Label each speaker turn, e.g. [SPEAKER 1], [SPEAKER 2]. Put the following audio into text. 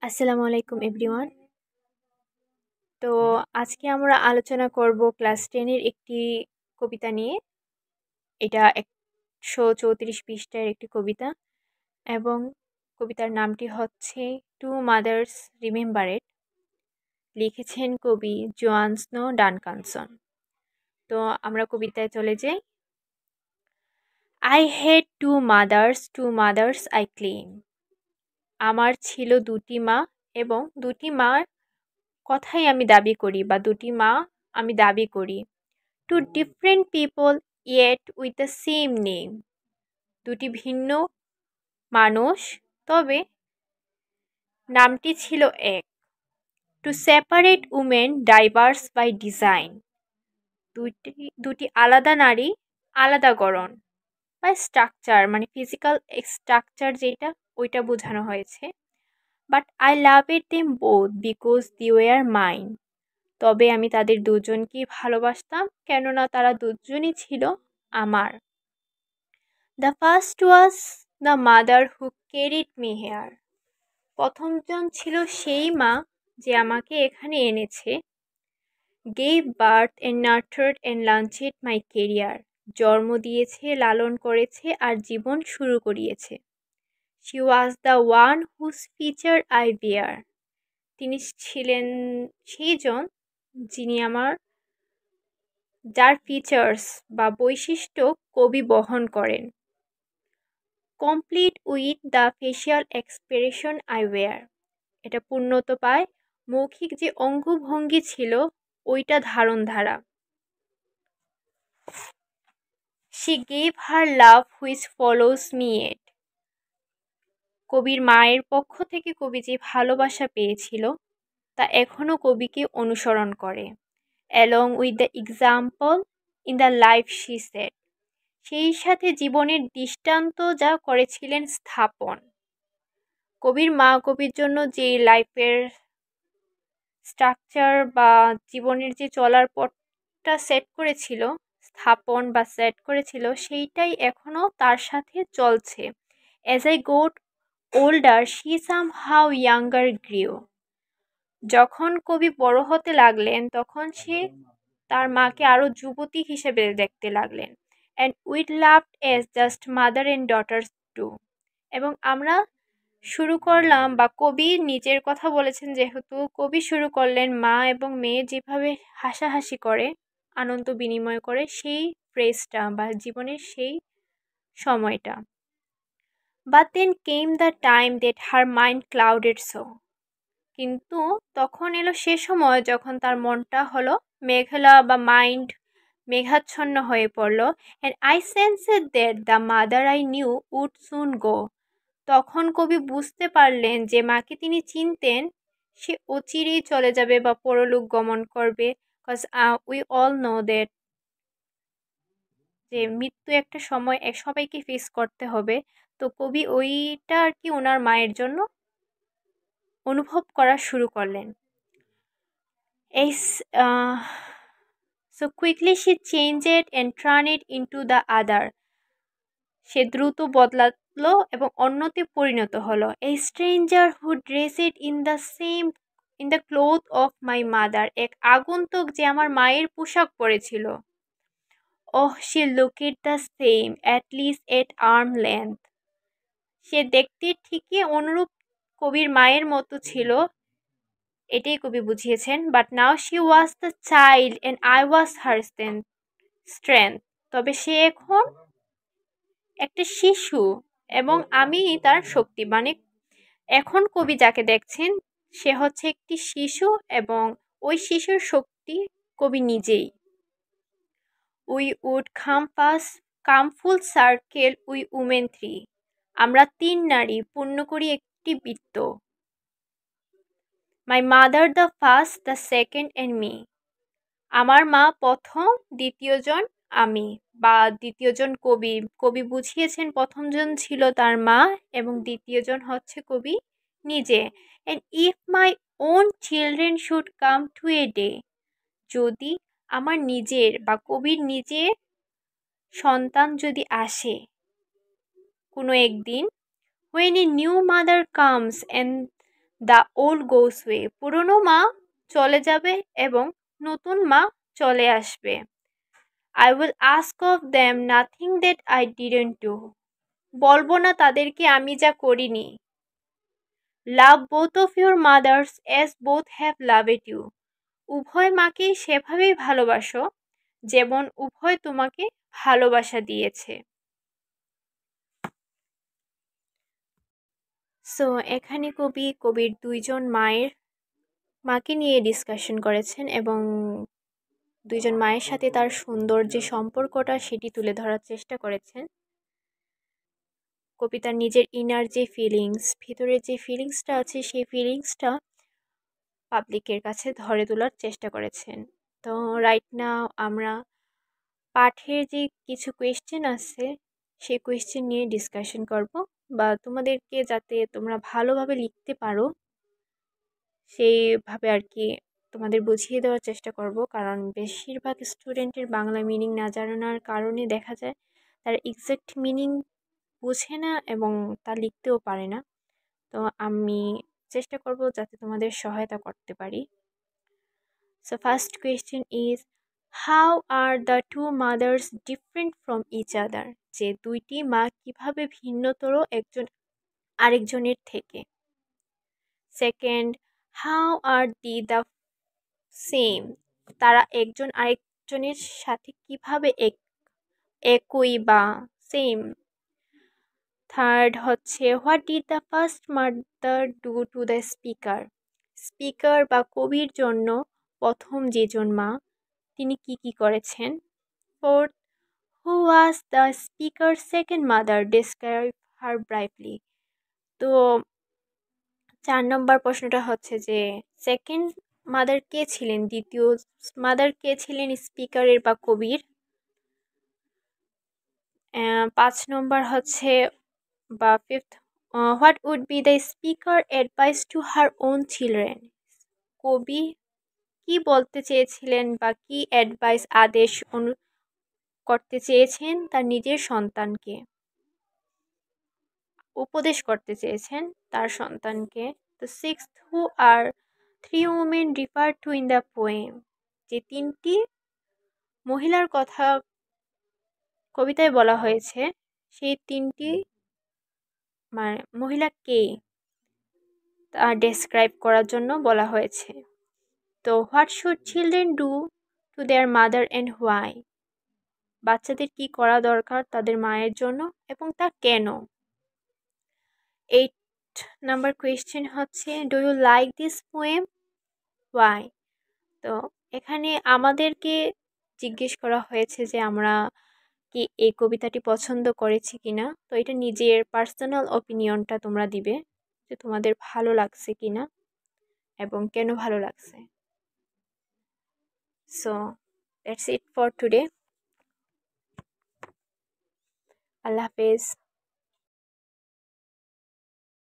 [SPEAKER 1] আসসালামু আলাইকুম এভরিওয়ান। তো আজকে আমরা আলোচনা করব ক্লাস 10 এর একটি কবিতা নিয়ে। এটা 134 পৃষ্ঠার একটি কবিতা এবং কবিতার নামটি হচ্ছে টু মাদার্স রিমেম্বার ইট। লিখেছেন কবি জোয়ান স্নো ডানকানসন। তো আমরা কবিতায় চলে যাই। I had two mothers I claim. আমার ছিল দুটি মা এবং দুটি মার কথাই আমি দাবি করি বা দুটি মা আমি দাবি করি। Two different people yet with the same name. দুটি ভিন্ন মানুষ, তবে নামটি ছিল এক। Two separate women diverse by design. দুটি আলাদা নারী, আলাদা গড়ন বা স্ট্রাকচার, মানে ফিজিক্যাল স্ট্রাকচার যেটা, ওইটা বোঝানো হয়েছে। But I loved them both because they were mine. তবে আমি তাদের দুজনকেই ভালোবাসতাম, কেননা তারা দুজনই ছিল আমার। The first was the mother who carried me here. প্রথমজন ছিল সেই মা যে আমাকে এখানে এনেছে। Gave birth and nurtured and launched my career. জন্ম দিয়েছে, লালন করেছে আর জীবন শুরু করিয়েছে। She was the one whose feature I bear. তিনি ছিলেন সেই জন যিনি যার ফিচার্স বা বৈশিষ্ট্য কবি বহন করেন। Complete with the facial expression I wear. এটা পূর্ণত পায় মৌখিক যে অঙ্গভঙ্গি ছিল ওইটা ধারণ ধারা। She gave her love which follows me yet. কবির মায়ের পক্ষ থেকে কবি যে ভালোবাসা পেয়েছিল তা এখনও কবিকে অনুসরণ করে। Along with the example in the life she said. সেই সাথে জীবনের দৃষ্টান্ত যা করেছিলেন স্থাপন। কবির মা কবির জন্য যে লাইফের স্ট্রাকচার বা জীবনের যে চলার পথটা সেট করেছিল, স্থাপন বা সেট করেছিল, সেইটাই এখনও তার সাথে চলছে। As I goat older she somehow younger গ্রিউ। যখন কবি বড় হতে লাগলেন তখন সে তার মাকে আরও যুবতী হিসেবে দেখতে লাগলেন। And with loved as just mother and daughters too. এবং আমরা শুরু করলাম, বা কবি নিজের কথা বলেছেন, যেহেতু কবি শুরু করলেন মা এবং মেয়ে যেভাবে হাসাহাসি করে, আনন্দ বিনিময় করে, সেই ফ্রেজটা বা জীবনের সেই সময়টা। But then came the time that her mind clouded so. কিন্তু তখন এলো সে সময় যখন তার মনটা হলো মেঘলা বা মাইন্ড মেঘাচ্ছন্ন হয়ে পড়ল। And I sensed that the mother I knew would soon go. তখন কবি বুঝতে পারলেন যে মাকে তিনি চিনতেন, সে অচিরেই চলে যাবে বা পরলোক গমন করবে। Cause we all know that যে মৃত্যু একটা সময় সবাইকে ফেস করতে হবে। তো কবি ওইটা আর কি ওনার মায়ের জন্য অনুভব করা শুরু করলেন। এই so quickly she changed and turned into the other. সে দ্রুত বদলালো এবং অন্যতে পরিণত হলো। A stranger who dressed in the cloth of my mother. এক আগন্তুক যে আমার মায়ের পোশাক পরেছিল। Oh she looked the same at least at arm length. সে দেখতে ঠিকই অনুরূপ কবির মায়ের মতো ছিল, এটাই কবি বুঝিয়েছেন। But now she was the child and I was her strength. তবে সে এখন একটা শিশু এবং আমি তার শক্তি। মানে এখন কবি যাকে দেখছেন সে হচ্ছে একটি শিশু এবং ওই শিশুর শক্তি কবি নিজেই। We would come full circle we women three. আমরা তিন নারী পূর্ণ করি একটি বৃত্ত। My mother the first, the second and me. আমার মা প্রথম, দ্বিতীয়জন আমি, বা দ্বিতীয়জন কবি। কবি বুঝিয়েছেন প্রথমজন ছিল তার মা এবং দ্বিতীয়জন হচ্ছে কবি নিজে। And if my own children should come to a day. যদি আমার নিজের বা কবির নিজের সন্তান যদি আসে কোনো একদিন, when a new mother comes and the old goes way, পুরনো মা চলে যাবে এবং নতুন মা চলে আসবে। I will ask of them nothing that I didn't do, বলবো না তাদেরকে আমি যা করিনি। Love both of your mothers as both have loved you, উভয় মাকেই সেভাবেই ভালোবাসো যেমন উভয় তোমাকে ভালোবাসা দিয়েছে। সো এখানে কবির দুইজন মাকে নিয়ে ডিসকাশন করেছেন এবং দুইজন মায়ের সাথে তার সুন্দর যে সম্পর্কটা সেটি তুলে ধরার চেষ্টা করেছেন। কবি তার নিজের ইনার যে ফিলিংস, ভিতরে যে ফিলিংসটা আছে সেই ফিলিংসটা পাবলিকের কাছে ধরে তোলার চেষ্টা করেছেন। তো রাইট নাও আমরা পাঠের যে কিছু কোয়েশ্চেন আছে সেই কোয়েশ্চেন নিয়ে ডিসকাশন করব, বা তোমাদেরকে যাতে তোমরা ভালোভাবে লিখতে পারো সেইভাবে আর কি তোমাদের বুঝিয়ে দেওয়ার চেষ্টা করব। কারণ বেশিরভাগ স্টুডেন্টের বাংলা মিনিং না জানার কারণে দেখা যায় তার এক্সাক্ট মিনিং বুঝে না এবং তা লিখতেও পারে না। তো আমি চেষ্টা করব যাতে তোমাদের সহায়তা করতে পারি। So first question is, how are the two mothers different from each other, যে দুইটি মা কিভাবে ভিন্নতর একজন আরেকজনের থেকে। Second, how are the same, তারা একজন আরেকজনের সাথে কিভাবে একই বা সেম। থার্ড হচ্ছে, what did the first mother do to the speaker, speaker বা কবির জন্য প্রথম যেজন মা তিনি কি করেছেন। Fourth, who was the speaker second mother, describe her brightly. তো 4 নম্বর প্রশ্নটা হচ্ছে যে সেকেন্ড মাদার কে ছিলেন, দ্বিতীয় মাদার কে ছিলেন স্পিকারের বা কবির। 5 নম্বর হচ্ছে বা fifth, what would be the speaker advice to her own children, কবি কি বলতে চেয়েছিলেন বা কি অ্যাডভাইস আদেশ করতে চেয়েছেন তার নিজের সন্তানকে, উপদেশ করতে চেয়েছেন তার সন্তানকে। তো sixth, who are three women refer to in the poem, যে তিনটি মহিলার কথা কবিতায় বলা হয়েছে সেই তিনটি মানে মহিলা কে তা ডেসক্রাইব করার জন্য বলা হয়েছে। তো what should children do to their mother and why, বাচ্চাদের কি করা দরকার তাদের মায়ের জন্য এবং তা কেন। 8 নাম্বার কোয়েশ্চেন হচ্ছে, do you like this poem, why. তো এখানে আমাদেরকে জিজ্ঞেস করা হয়েছে যে আমরা কি এই কবিতাটি পছন্দ করেছি কিনা। তো এটা নিজের পার্সোনাল ওপিনিয়নটা তোমরা দিবে যে তোমাদের ভালো লাগছে কিনা এবং কেন ভালো লাগছে। So that's it for today. আল্লাহ হাফেজ।